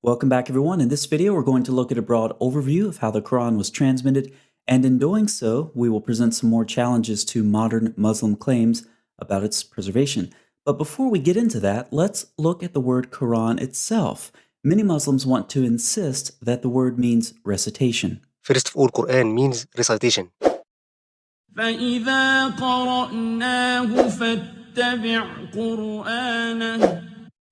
Welcome back, everyone. In this video, we're going to look at a broad overview of how the Quran was transmitted, and in doing so, we will present some more challenges to modern Muslim claims about its preservation. But before we get into that, let's look at the word Quran itself. Many Muslims want to insist that the word means recitation. First of all, Quran means recitation. فإذا قرأناه فاتبع قرآنه.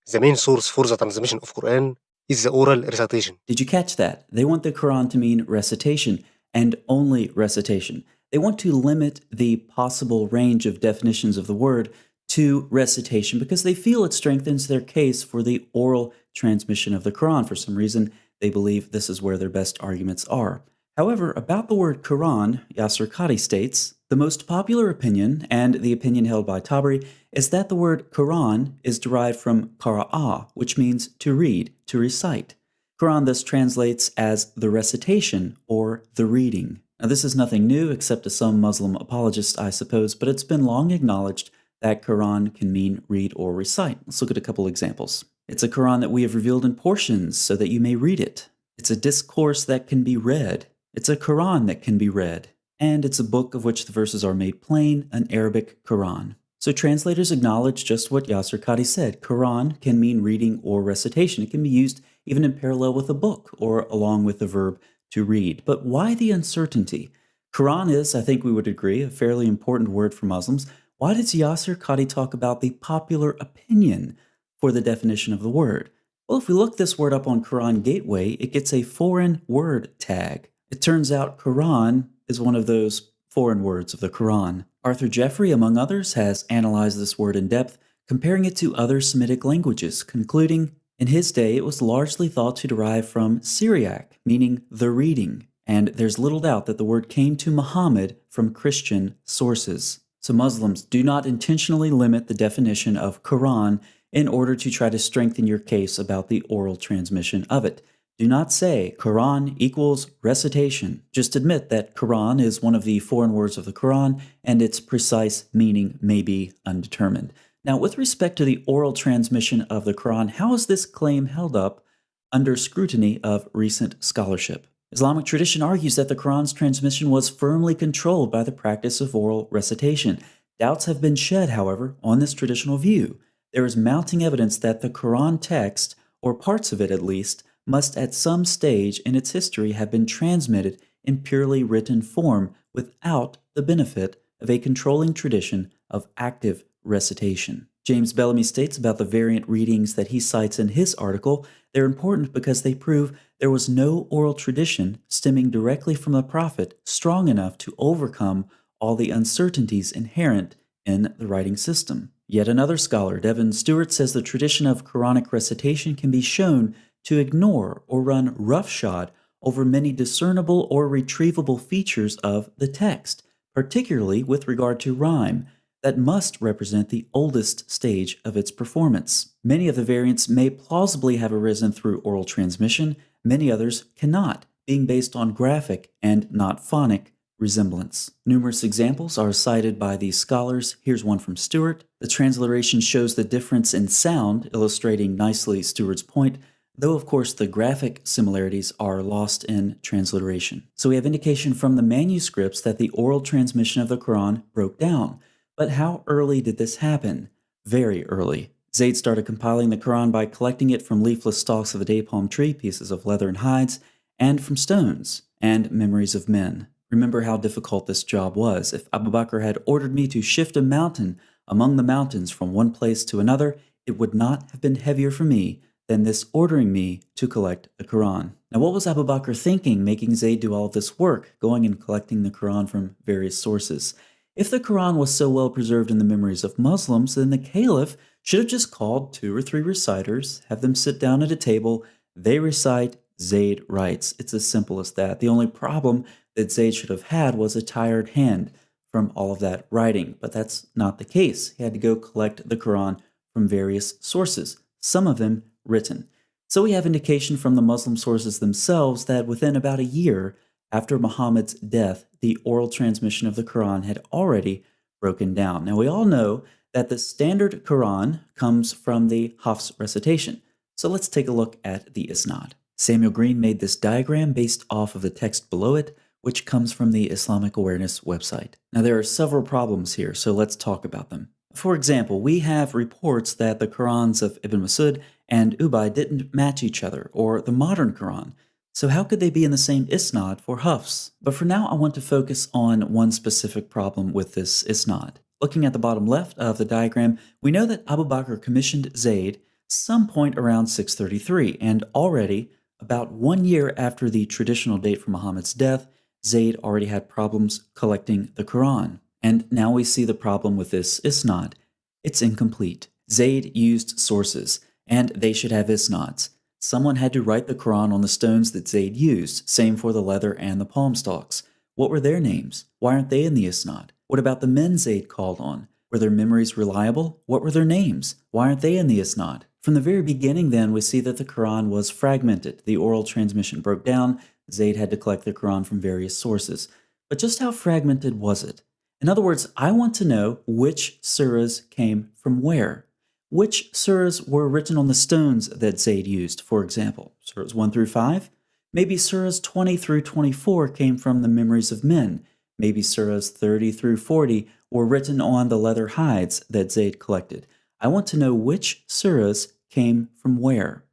The main source for the transmission of Quran is the oral recitation. Did you catch that? They want the Quran to mean recitation, and only recitation. They want to limit the possible range of definitions of the word to recitation because they feel it strengthens their case for the oral transmission of the Quran. For some reason, they believe this is where their best arguments are. However, about the word Quran, Yasser Qadi states, the most popular opinion, and the opinion held by Tabari, is that the word Quran is derived from qara'a, which means to read, to recite. Quran thus translates as the recitation or the reading. Now, this is nothing new except to some Muslim apologists, I suppose, but it's been long acknowledged that Quran can mean read or recite. Let's look at a couple examples. It's a Quran that we have revealed in portions so that you may read it. It's a discourse that can be read. It's a Quran that can be read. And it's a book of which the verses are made plain, an Arabic Quran. So translators acknowledge just what Yasser Qadi said. Quran can mean reading or recitation. It can be used even in parallel with a book or along with the verb to read. But why the uncertainty? Quran is, I think we would agree, a fairly important word for Muslims. Why does Yasser Qadi talk about the popular opinion for the definition of the word? Well, if we look this word up on Quran Gateway, it gets a foreign word tag. It turns out Quran is one of those foreign words of the Quran. Arthur Jeffrey, among others, has analyzed this word in depth, comparing it to other Semitic languages, concluding, in his day it was largely thought to derive from Syriac, meaning the reading, and there's little doubt that the word came to Muhammad from Christian sources. So Muslims, do not intentionally limit the definition of Quran in order to try to strengthen your case about the oral transmission of it. Do not say Quran equals recitation. Just admit that Quran is one of the foreign words of the Quran and its precise meaning may be undetermined. Now, with respect to the oral transmission of the Quran, how is this claim held up under scrutiny of recent scholarship? Islamic tradition argues that the Quran's transmission was firmly controlled by the practice of oral recitation. Doubts have been shed, however, on this traditional view. There is mounting evidence that the Quran text, or parts of it at least, must at some stage in its history have been transmitted in purely written form without the benefit of a controlling tradition of active recitation. James Bellamy states about the variant readings that he cites in his article, they're important because they prove there was no oral tradition stemming directly from the Prophet strong enough to overcome all the uncertainties inherent in the writing system. Yet another scholar, Devin Stewart, says the tradition of Quranic recitation can be shown to ignore or run roughshod over many discernible or retrievable features of the text, particularly with regard to rhyme, that must represent the oldest stage of its performance. Many of the variants may plausibly have arisen through oral transmission, many others cannot, being based on graphic and not phonic resemblance. Numerous examples are cited by these scholars. Here's one from Stewart. The transliteration shows the difference in sound, illustrating nicely Stewart's point, though of course the graphic similarities are lost in transliteration. So we have indication from the manuscripts that the oral transmission of the Quran broke down. But how early did this happen? Very early. Zayd started compiling the Quran by collecting it from leafless stalks of the day palm tree, pieces of leather and hides, and from stones and memories of men. Remember how difficult this job was. If Abu Bakr had ordered me to shift a mountain among the mountains from one place to another, it would not have been heavier for me than this ordering me to collect the Quran. Now, what was Abu Bakr thinking, making Zayd do all of this work, going and collecting the Quran from various sources? If the Quran was so well preserved in the memories of Muslims, then the Caliph should have just called 2 or 3 reciters, have them sit down at a table, they recite, Zayd writes. It's as simple as that. The only problem that Zayd should have had was a tired hand from all of that writing, but that's not the case. He had to go collect the Quran from various sources, some of them written. So we have indication from the Muslim sources themselves that within about a year after Muhammad's death, the oral transmission of the Quran had already broken down. Now we all know that the standard Quran comes from the Hafs recitation. So let's take a look at the Isnad. Samuel Green made this diagram based off of the text below it, which comes from the Islamic Awareness website. Now, there are several problems here, so let's talk about them. For example, we have reports that the Qurans of Ibn Masud and Ubay didn't match each other, or the modern Quran. So how could they be in the same Isnad for Hafs? But for now, I want to focus on one specific problem with this Isnad. Looking at the bottom left of the diagram, we know that Abu Bakr commissioned Zayd some point around 633, and already, about 1 year after the traditional date for Muhammad's death, Zayd already had problems collecting the Quran. And now we see the problem with this Isnad. It's incomplete. Zayd used sources, and they should have Isnads. Someone had to write the Quran on the stones that Zayd used, same for the leather and the palm stalks. What were their names? Why aren't they in the Isnad? What about the men Zayd called on? Were their memories reliable? What were their names? Why aren't they in the Isnad? From the very beginning, then, we see that the Quran was fragmented. The oral transmission broke down. Zayd had to collect the Quran from various sources. But just how fragmented was it? In other words, I want to know which surahs came from where. Which surahs were written on the stones that Zayd used, for example? Surahs 1 through 5? Maybe surahs 20 through 24 came from the memories of men. Maybe surahs 30 through 40 were written on the leather hides that Zayd collected. I want to know which surahs came from where.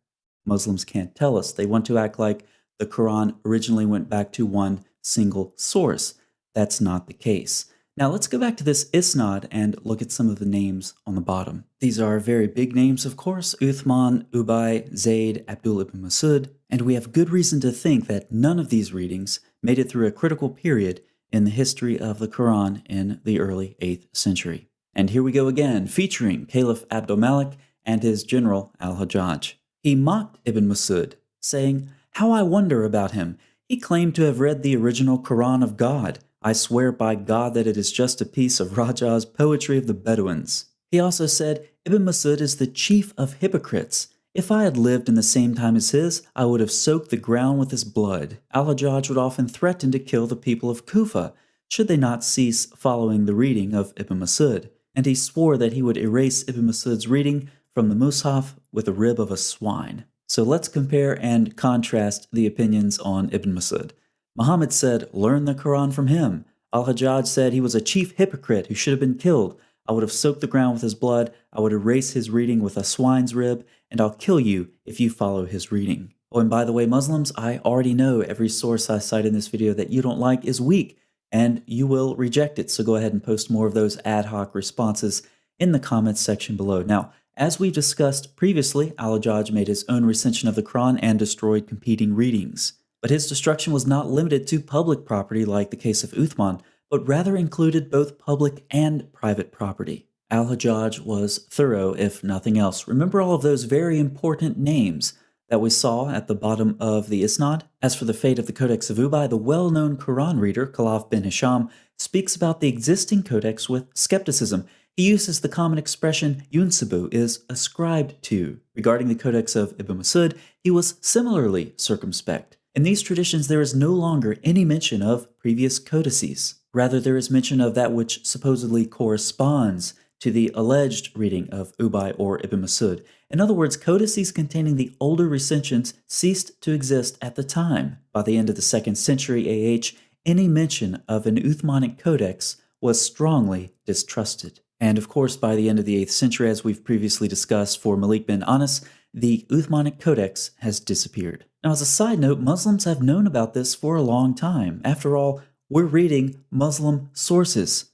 Muslims can't tell us. They want to act like the Quran originally went back to one single source. That's not the case. Now let's go back to this Isnad and look at some of the names on the bottom. These are very big names, of course: Uthman, Ubay, Zayd, Abdul ibn Masud, and we have good reason to think that none of these readings made it through a critical period in the history of the Quran in the early 8th century. And here we go again, featuring Caliph Abdul Malik and his general al-Hajjaj. He mocked Ibn Masud, saying, "How I wonder about him. He claimed to have read the original Quran of God. I swear by God that it is just a piece of Raja's poetry of the Bedouins." He also said, "Ibn Masud is the chief of hypocrites. If I had lived in the same time as his, I would have soaked the ground with his blood." Al-Hajjaj would often threaten to kill the people of Kufa should they not cease following the reading of Ibn Masud, and he swore that he would erase Ibn Masud's reading from the Mus'haf with a rib of a swine. So let's compare and contrast the opinions on Ibn Masud. Muhammad said, "Learn the Quran from him." Al-Hajjaj said he was a chief hypocrite who should have been killed. "I would have soaked the ground with his blood, I would erase his reading with a swine's rib, and I'll kill you if you follow his reading." Oh, and by the way, Muslims, I already know every source I cite in this video that you don't like is weak, and you will reject it, so go ahead and post more of those ad hoc responses in the comments section below. Now, as we've discussed previously, Al-Hajjaj made his own recension of the Quran and destroyed competing readings. But his destruction was not limited to public property like the case of Uthman, but rather included both public and private property. Al-Hajjaj was thorough, if nothing else. Remember all of those very important names that we saw at the bottom of the Isnad? As for the fate of the Codex of Ubay, the well-known Quran reader, Khalaf bin Hisham, speaks about the existing codex with skepticism. He uses the common expression yunsabu is ascribed to. Regarding the Codex of Ibn Masud, he was similarly circumspect. In these traditions, there is no longer any mention of previous codices. Rather, there is mention of that which supposedly corresponds to the alleged reading of Ubay or Ibn Masud. In other words, codices containing the older recensions ceased to exist at the time. By the end of the 2nd century AH, any mention of an Uthmanic codex was strongly distrusted. And of course, by the end of the 8th century, as we've previously discussed for Malik bin Anas, the Uthmanic codex has disappeared. Now, as a side note, Muslims have known about this for a long time. After all, we're reading Muslim sources.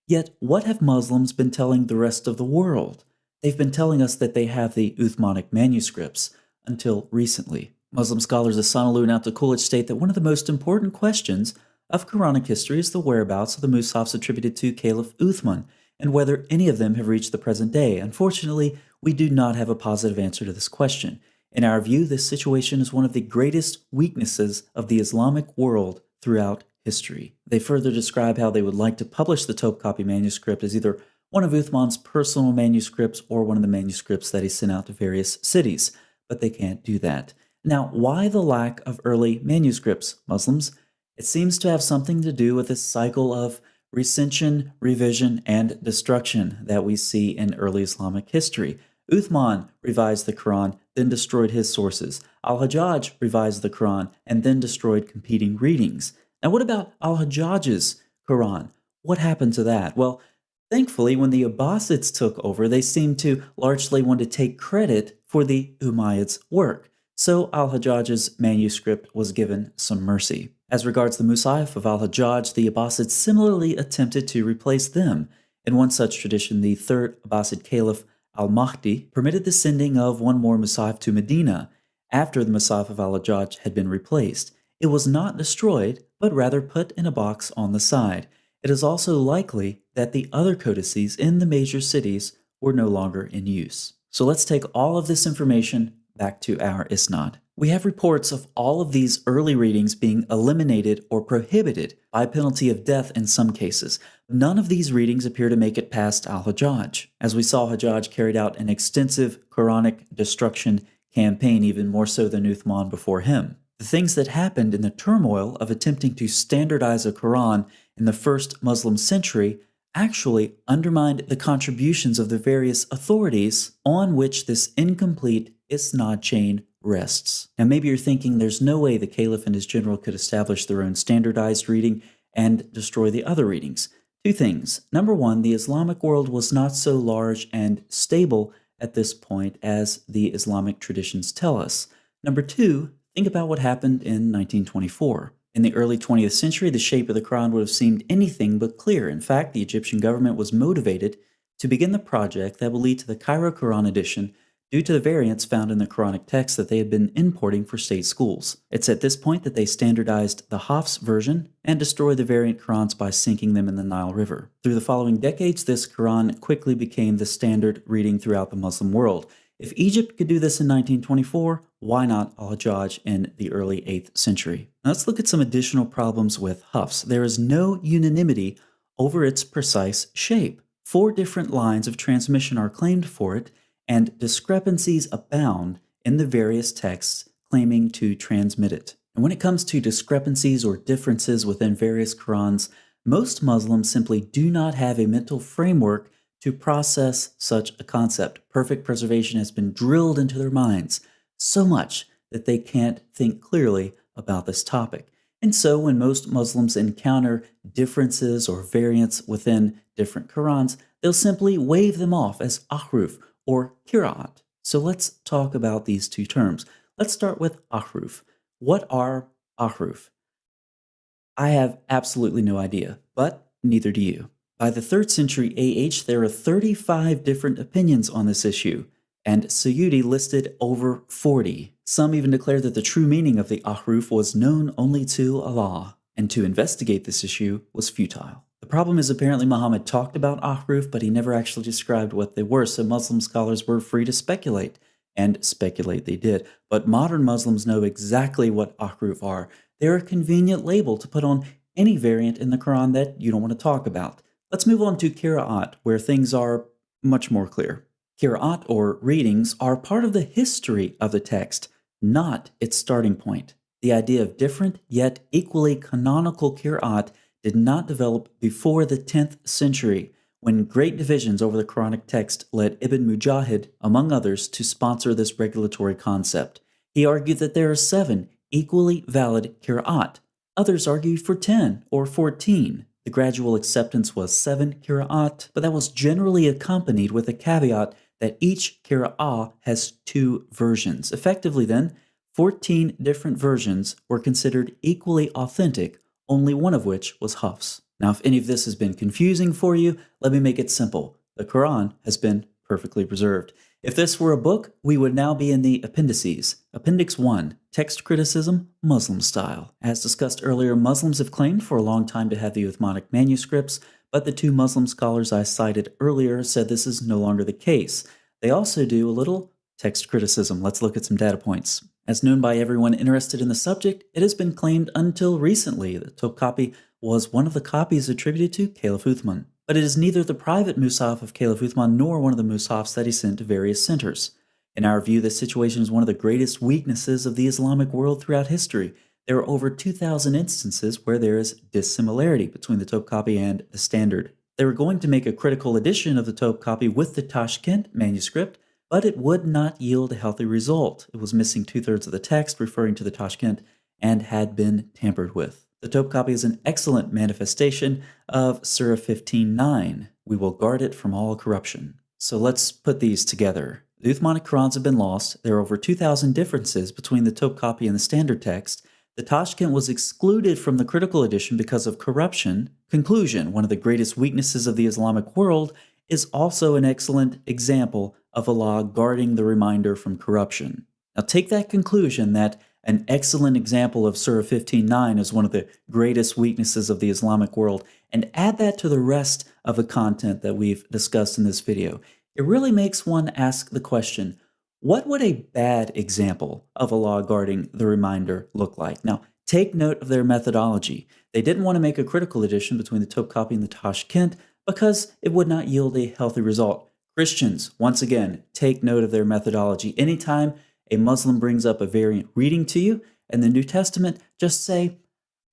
Yet, what have Muslims been telling the rest of the world? They've been telling us that they have the Uthmanic manuscripts, until recently. Muslim scholars Asanalu and Al-Takulich state that one of the most important questions of Quranic history is the whereabouts of the Mus'hafs attributed to Caliph Uthman, and whether any of them have reached the present day. Unfortunately, we do not have a positive answer to this question. In our view, this situation is one of the greatest weaknesses of the Islamic world throughout history. They further describe how they would like to publish the Topkapi manuscript as either one of Uthman's personal manuscripts or one of the manuscripts that he sent out to various cities, but they can't do that. Now, why the lack of early manuscripts, Muslims? It seems to have something to do with this cycle of recension, revision, and destruction that we see in early Islamic history. Uthman revised the Quran then destroyed his sources. Al-Hajjaj revised the Quran and then destroyed competing readings. Now, what about Al-Hajjaj's Quran? What happened to that? Well, thankfully, when the Abbasids took over, they seemed to largely want to take credit for the Umayyads' work. So Al-Hajjaj's manuscript was given some mercy. As regards the Musahif of Al-Hajjaj, the Abbasids similarly attempted to replace them. In one such tradition, the third Abbasid Caliph Al-Mahdi permitted the sending of one more Musahif to Medina after the Musahif of Al-Hajjaj had been replaced. It was not destroyed, but rather put in a box on the side. It is also likely that the other codices in the major cities were no longer in use. So let's take all of this information back to our Isnad. We have reports of all of these early readings being eliminated or prohibited by penalty of death in some cases. None of these readings appear to make it past Al-Hajjaj. As we saw, Hajjaj carried out an extensive Quranic destruction campaign, even more so than Uthman before him. The things that happened in the turmoil of attempting to standardize a Quran in the first Muslim century actually undermined the contributions of the various authorities on which this incomplete Isnad chain rests. Now, maybe you're thinking there's no way the Caliph and his general could establish their own standardized reading and destroy the other readings. Two things. Number one, the Islamic world was not so large and stable at this point as the Islamic traditions tell us. Number two, think about what happened in 1924. In the early 20th century, the shape of the Quran would have seemed anything but clear. In fact, the Egyptian government was motivated to begin the project that will lead to the Cairo Quran edition due to the variants found in the Quranic text that they had been importing for state schools. It's at this point that they standardized the Hafs version and destroyed the variant Qurans by sinking them in the Nile River. Through the following decades, this Quran quickly became the standard reading throughout the Muslim world. If Egypt could do this in 1924, why not Al-Hajjaj in the early 8th century? Now let's look at some additional problems with Hafs. There is no unanimity over its precise shape. 4 different lines of transmission are claimed for it, and discrepancies abound in the various texts claiming to transmit it. And when it comes to discrepancies or differences within various Qurans, most Muslims simply do not have a mental framework to process such a concept. Perfect preservation has been drilled into their minds so much that they can't think clearly about this topic. And so when most Muslims encounter differences or variants within different Qurans, they'll simply wave them off as ahruf or qira'at. So let's talk about these two terms. Let's start with ahruf. What are ahruf? I have absolutely no idea, but neither do you. By the 3rd century AH, there are 35 different opinions on this issue, and Suyuti listed over 40. Some even declare that the true meaning of the ahruf was known only to Allah, and to investigate this issue was futile. The problem is apparently Muhammad talked about ahruf, but he never actually described what they were, so Muslim scholars were free to speculate, and speculate they did. But modern Muslims know exactly what ahruf are. They're a convenient label to put on any variant in the Quran that you don't want to talk about. Let's move on to qira'at, where things are much more clear. Qira'at, or readings, are part of the history of the text, not its starting point. The idea of different yet equally canonical qira'at did not develop before the 10th century, when great divisions over the Quranic text led Ibn Mujahid, among others, to sponsor this regulatory concept. He argued that there are 7 equally valid qira'at. Others argued for 10 or 14. The gradual acceptance was 7 qira'at, but that was generally accompanied with a caveat that each qira'ah has 2 versions. Effectively then, 14 different versions were considered equally authentic, only one of which was Hafs. Now, if any of this has been confusing for you, let me make it simple. The Quran has been perfectly preserved. If this were a book, we would now be in the appendices. Appendix 1, Text Criticism, Muslim Style. As discussed earlier, Muslims have claimed for a long time to have the Uthmanic manuscripts, but the 2 Muslim scholars I cited earlier said this is no longer the case. They also do a little text criticism. Let's look at some data points. As known by everyone interested in the subject, it has been claimed until recently that Topkapi was one of the copies attributed to Caliph Uthman. But it is neither the private Musaf of Caliph Uthman nor one of the Musafs that he sent to various centers. In our view, this situation is one of the greatest weaknesses of the Islamic world throughout history. There are over 2,000 instances where there is dissimilarity between the Topkapi and the Standard. They were going to make a critical edition of the Topkapi with the Tashkent manuscript, but it would not yield a healthy result. It was missing two-thirds of the text, referring to the Tashkent, and had been tampered with. The Tope copy is an excellent manifestation of Surah 15:9. We will guard it from all corruption. So let's put these together. The Uthmanic Qurans have been lost. There are over 2,000 differences between the Tope copy and the standard text. The Tashkent was excluded from the critical edition because of corruption. Conclusion: one of the greatest weaknesses of the Islamic world is also an excellent example of Allah guarding the reminder from corruption. Now take that conclusion that an excellent example of Surah 15:9 is one of the greatest weaknesses of the Islamic world, and add that to the rest of the content that we've discussed in this video. It really makes one ask the question, what would a bad example of Allah guarding the reminder look like? Now, take note of their methodology. They didn't want to make a critical edition between the Tope copy and the Tashkent because it would not yield a healthy result. Christians, once again, take note of their methodology. Anytime a Muslim brings up a variant reading to you in the New Testament, just say,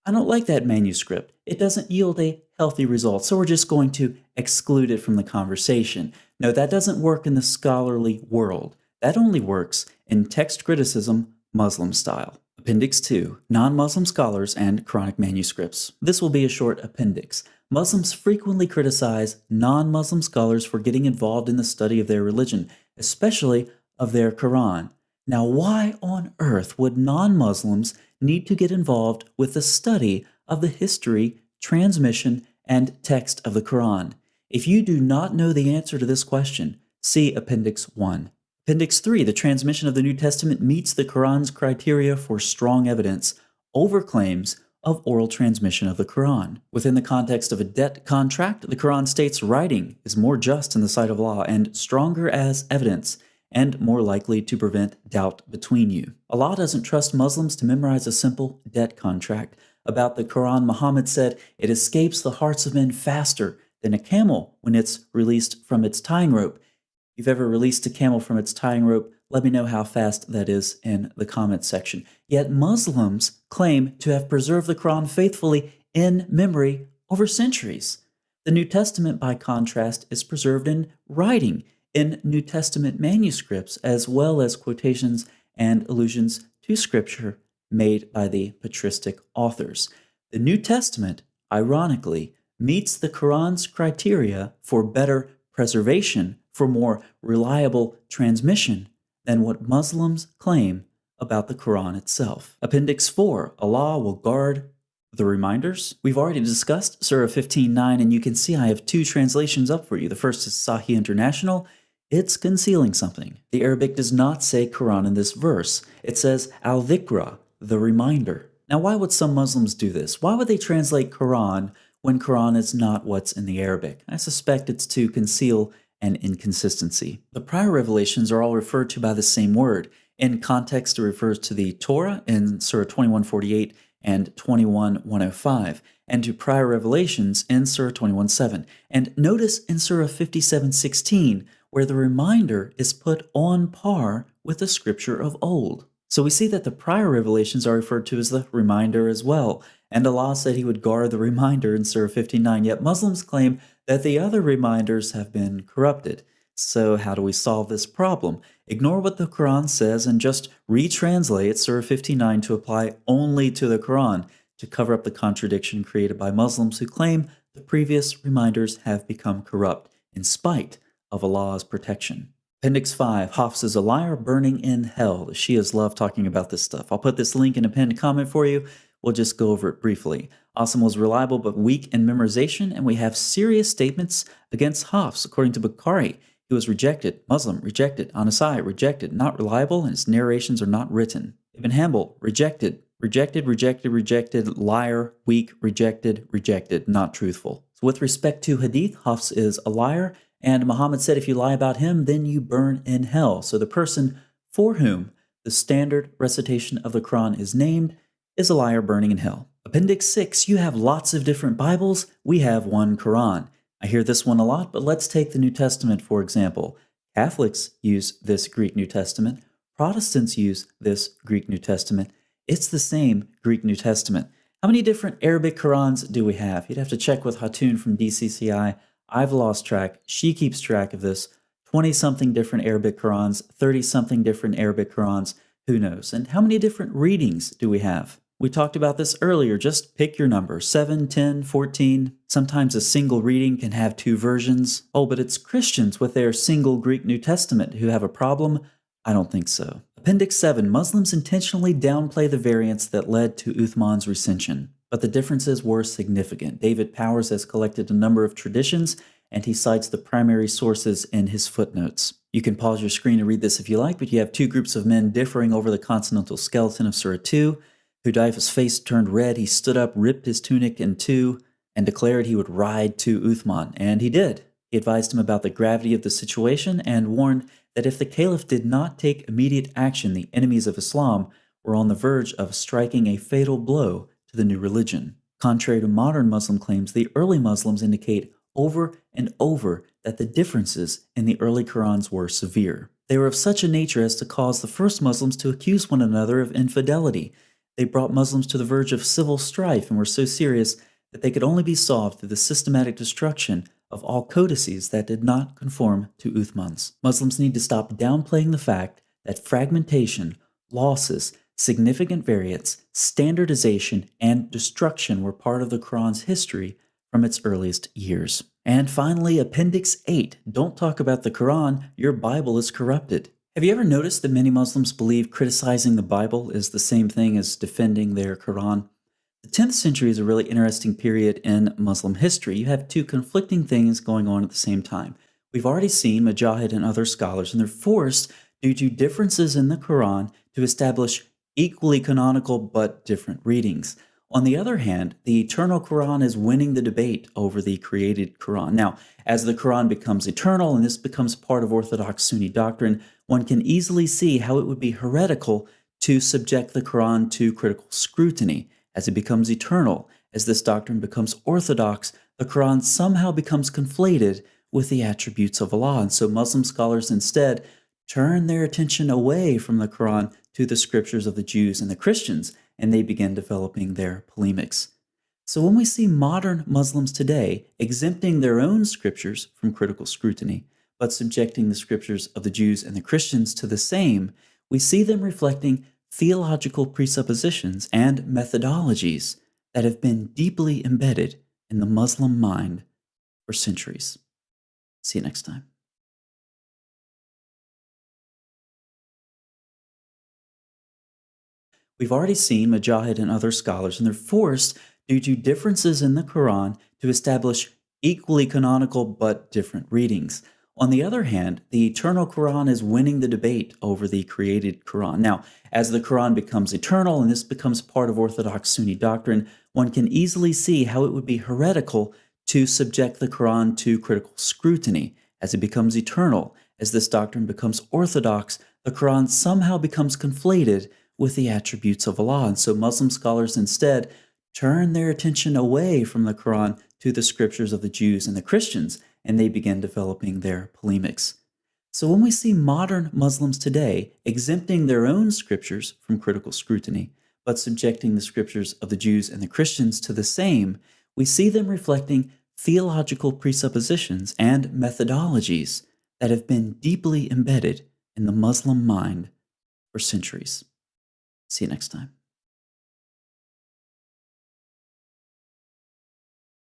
I don't like that manuscript. It doesn't yield a healthy result, so we're just going to exclude it from the conversation. No, that doesn't work in the scholarly world. That only works in text criticism, Muslim style. Appendix 2, Non-Muslim Scholars and Quranic Manuscripts. This will be a short appendix. Muslims frequently criticize non-Muslim scholars for getting involved in the study of their religion, especially of their Quran. Now, why on earth would non-Muslims need to get involved with the study of the history, transmission, and text of the Quran? If you do not know the answer to this question, see Appendix 1. Appendix 3, the transmission of the New Testament meets the Quran's criteria for strong evidence over claims of oral transmission of the Quran. Within the context of a debt contract, the Quran states writing is more just in the sight of Allah and stronger as evidence, and more likely to prevent doubt between you. Allah doesn't trust Muslims to memorize a simple debt contract. About the Quran, Muhammad said, it escapes the hearts of men faster than a camel when it's released from its tying rope. If you've ever released a camel from its tying rope, let me know how fast that is in the comments section. Yet Muslims claim to have preserved the Quran faithfully in memory over centuries. The New Testament, by contrast, is preserved in writing, in New Testament manuscripts, as well as quotations and allusions to Scripture made by the patristic authors. The New Testament, ironically, meets the Quran's criteria for better preservation, for more reliable transmission than what Muslims claim about the Quran itself. Appendix 4, Allah will guard the reminders. We've already discussed Surah 15:9, and you can see I have two translations up for you. The first is Sahih International. It's concealing something. The Arabic does not say Quran in this verse. It says al-dhikra, the reminder. Now, why would some Muslims do this? Why would they translate Quran when Quran is not what's in the Arabic? I suspect it's to conceal an inconsistency. The prior revelations are all referred to by the same word. In context, it refers to the Torah in Surah 21:48 and 21:105, and to prior revelations in Surah 21:7. And notice in Surah 57:16, where the reminder is put on par with the scripture of old. So we see that the prior revelations are referred to as the reminder as well. And Allah said He would guard the reminder in Surah 59, yet Muslims claim that the other reminders have been corrupted. So how do we solve this problem? Ignore what the Quran says and just retranslate Surah 59 to apply only to the Quran to cover up the contradiction created by Muslims who claim the previous reminders have become corrupt in spite of Allah's protection. Appendix 5, Hafs is a liar burning in hell. The Shias love talking about this stuff. I'll put this link in a pinned comment for you. We'll just go over it briefly. Asim was reliable but weak in memorization, and we have serious statements against Hafs. According to Bukhari, he was rejected, Muslim, rejected, Anasai, rejected, not reliable, and his narrations are not written. Ibn Hanbal, rejected, liar, weak, rejected, not truthful. So with respect to Hadith, Hafs is a liar, and Muhammad said if you lie about him, then you burn in hell. So the person for whom the standard recitation of the Quran is named is a liar burning in hell. Appendix 6, you have lots of different Bibles. We have one Quran. I hear this one a lot, but let's take the New Testament, for example. Catholics use this Greek New Testament. Protestants use this Greek New Testament. It's the same Greek New Testament. How many different Arabic Qurans do we have? You'd have to check with Hatun from DCCI. I've lost track. She keeps track of this. 20 something different Arabic Qurans, 30 something different Arabic Qurans, who knows? And how many different readings do we have? We talked about this earlier. Just pick your number 7, 10, 14. Sometimes a single reading can have two versions. Oh, but it's Christians with their single Greek New Testament who have a problem? I don't think so. Appendix 7. Muslims intentionally downplay the variants that led to Uthman's recension, but the differences were significant. David Powers has collected a number of traditions, and he cites the primary sources in his footnotes. You can pause your screen to read this if you like, but you have two groups of men differing over the consonantal skeleton of Surah 2. Hudayfa's face turned red. He stood up, ripped his tunic in two, and declared he would ride to Uthman, and he did. He advised him about the gravity of the situation and warned that if the caliph did not take immediate action, the enemies of Islam were on the verge of striking a fatal blow to the new religion. Contrary to modern Muslim claims, the early Muslims indicate over and over that the differences in the early Qurans were severe. They were of such a nature as to cause the first Muslims to accuse one another of infidelity. They brought Muslims to the verge of civil strife and were so serious that they could only be solved through the systematic destruction of all codices that did not conform to Uthman's. Muslims need to stop downplaying the fact that fragmentation, losses, significant variants, standardization, and destruction were part of the Quran's history from its earliest years. And finally, Appendix 8. Don't talk about the Quran, your Bible is corrupted. Have you ever noticed that many Muslims believe criticizing the Bible is the same thing as defending their Quran? The 10th century is a really interesting period in Muslim history. You have two conflicting things going on at the same time. We've already seen Mujahid and other scholars, and they're forced, due to differences in the Quran, to establish equally canonical but different readings. On the other hand, the eternal Quran is winning the debate over the created Quran. Now, as the Quran becomes eternal and this becomes part of Orthodox Sunni doctrine, one can easily see how it would be heretical to subject the Quran to critical scrutiny. As it becomes eternal, as this doctrine becomes orthodox, the Quran somehow becomes conflated with the attributes of Allah. And so Muslim scholars instead turn their attention away from the Quran to the scriptures of the Jews and the Christians, and they begin developing their polemics. So when we see modern Muslims today exempting their own scriptures from critical scrutiny, but subjecting the scriptures of the Jews and the Christians to the same, we see them reflecting theological presuppositions and methodologies that have been deeply embedded in the Muslim mind for centuries. See you next time. We've already seen Mujahid and other scholars, and they're forced, due to differences in the Quran, to establish equally canonical but different readings. On the other hand, the eternal Quran is winning the debate over the created Quran. Now, as the Quran becomes eternal and this becomes part of Orthodox Sunni doctrine, one can easily see how it would be heretical to subject the Quran to critical scrutiny. As it becomes eternal, as this doctrine becomes orthodox, the Quran somehow becomes conflated with the attributes of Allah. And so Muslim scholars instead turn their attention away from the Quran to the scriptures of the Jews and the Christians, and they begin developing their polemics. So when we see modern Muslims today exempting their own scriptures from critical scrutiny, but subjecting the scriptures of the Jews and the Christians to the same, we see them reflecting theological presuppositions and methodologies that have been deeply embedded in the Muslim mind for centuries. See you next time.